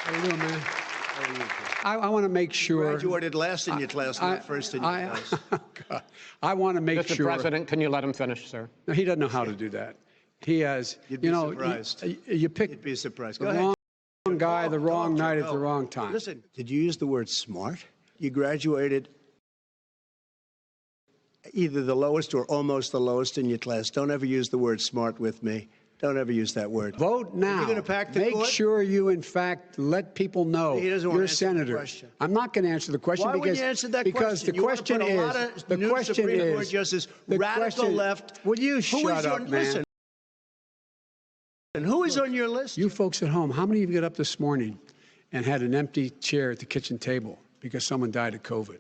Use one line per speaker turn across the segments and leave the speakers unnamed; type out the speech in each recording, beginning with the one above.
How you doing, man?
How are you?
I want to make sure.
Graduated last in your class, not first in your class.
God, I want to make
Mr.
sure.
Mr. President, can you let him finish, sir?
No, he doesn't know how to do that. He has.
You'd be surprised.
You pick
You'd be surprised.
the
Go ahead.
wrong guy, the wrong night at
No.
the wrong time.
Listen, did you use the word smart? You graduated either the lowest or almost the lowest in your class. Don't ever use the word smart with me. Don't ever use that word.
Vote now.
You're going to pack the
Make
court?
sure you, in fact, let people know
He doesn't want
you're a
to answer the
senator.
question.
I'm not going to answer the question
Why
because
wouldn't you answer that
because
question?
the question
you want to put a
is
lot of
the
new
question
Supreme
is
Court justice,
the
radical
question,
left.
Would you shut up, man?
Listen. And who is on your list?
You folks at home, how many of you got up this morning and had an empty chair at the kitchen table because someone died of COVID?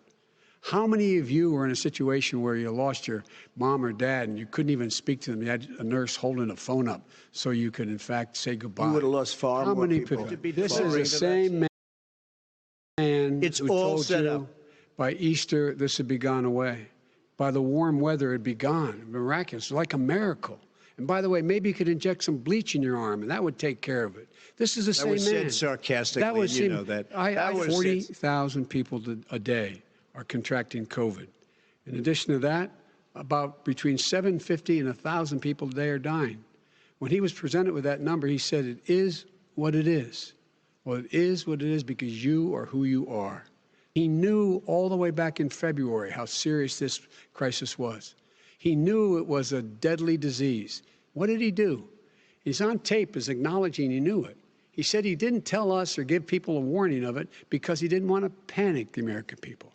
How many of you were in a situation where you lost your mom or dad and you couldn't even speak to them? You had a nurse holding a phone up so you could, in fact, say goodbye.
You would have lost far
How
more
many
people.
This is the same man
It's
who
all
told
set
you
up.
by Easter this would be gone away. By the warm weather, it'd be gone. Miraculous, like a miracle. And by the way, maybe you could inject some bleach in your arm, and that would take care of it. This is the same man.
That was said sarcastically,
That was
you know that.
I 40,000 people a day are contracting COVID. In addition to that, about between 750 and 1,000 people a day are dying. When he was presented with that number, he said, it is what it is. Well, it is what it is because you are who you are. He knew all the way back in February how serious this crisis was. He knew it was a deadly disease. What did he do? He's on tape as acknowledging he knew it. He said he didn't tell us or give people a warning of it because he didn't want to panic the American people.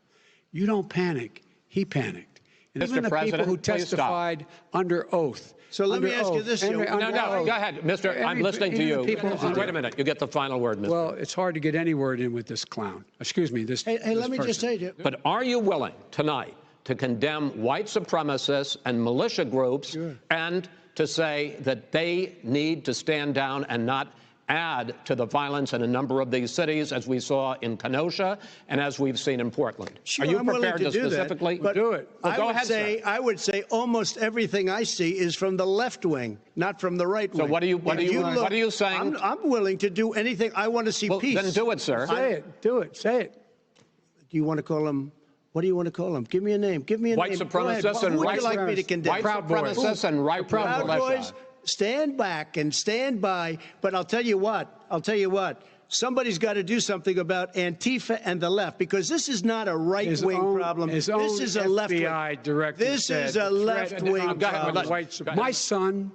You don't panic. He panicked. And even the people who testified under oath.
So let me ask you this.
No, go ahead, Mr. I'm listening to you. Wait a minute. You get the final word, Mr.
Well, it's hard to get any word in with this clown. Excuse me. This.
Hey, let me just say to you.
But are you willing tonight to condemn white supremacists and militia groups and to say that they need to stand down and not add to the violence in a number of these cities, as we saw in Kenosha and as we've seen in Portland?
Sure,
are you
I'm willing
prepared to
do
specifically
that, but
do it?
Well, go ahead, sir.
I would say almost everything I see is from the left wing, not from the right wing.
So what are you saying?
I'm willing to do anything. I want to see peace.
Then do it, sir.
Say it. Do it. Say it.
Do you want to call him? What do you want to call him? Give me a name. Give me a
white
name.
Supremacists and
who would
white
you like me to condemn?
White supremacists and right
Proud
militia.
Boys, stand back and stand by. But I'll tell you what. Somebody's got to do something about Antifa and the left, because this is not a right-wing problem. This is a left-wing. This is a left-wing problem.
My son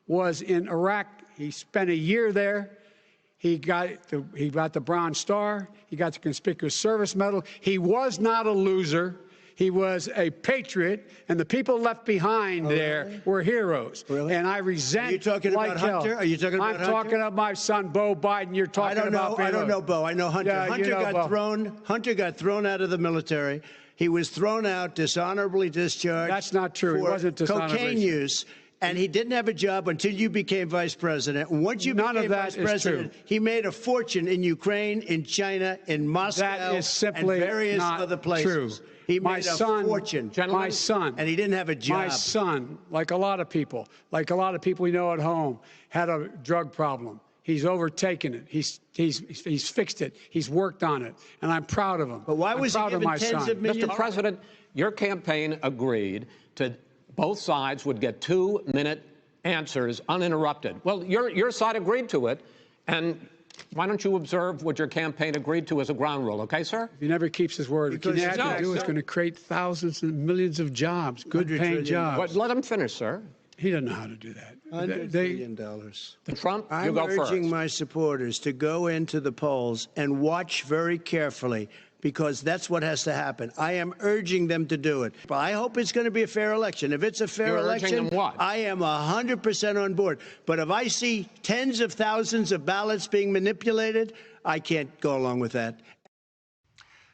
was in Iraq. He spent a year there. He got the Bronze Star. He got the Conspicuous Service Medal. He was not a loser. He was a patriot, and the people left behind there were heroes.
Really?
And I resent.
Are you talking about Hunter? Are you talking about Hunter?
I'm talking about my son, Beau Biden. You're talking about.
I don't know Beau. I know Hunter.
Yeah,
Hunter got thrown out of the military. He was thrown out, dishonorably discharged.
That's not true. He wasn't dishonorably.
Cocaine use. And he didn't have a job until you became vice president. And once you became vice president, he made a fortune in Ukraine, in China, in Moscow,
that is simply
and various
not
other places.
True.
He made a fortune.
My son.
And he didn't have a job.
My son, like a lot of people we know at home, had a drug problem. He's overtaken it. He's fixed it. He's worked on it. And I'm proud of him.
But why was he given tens of millions?
Mr. President, your campaign agreed to both sides would get 2-minute answers uninterrupted. Well, your side agreed to it, and why don't you observe what your campaign agreed to as a ground rule, okay, sir?
He never keeps his word. What you have to do is going to create thousands and millions of jobs, good-paying jobs.
Let him finish, sir.
He doesn't know how to do that.
$100 billion.
Trump,
you go first. I'm urging my supporters to go into the polls and watch very carefully, because that's what has to happen. I am urging them to do it. But I hope it's going to be a fair election. If it's a fair election, I am 100% on board. But if I see tens of thousands of ballots being manipulated, I can't go along with that.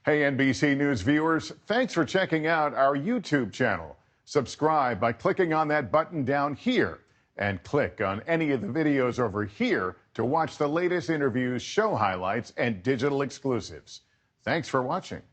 Hey, NBC News viewers, thanks for checking out our YouTube channel. Subscribe by clicking on that button down here, and click on any of the videos over here to watch the latest interviews, show highlights, and digital exclusives. Thanks for watching.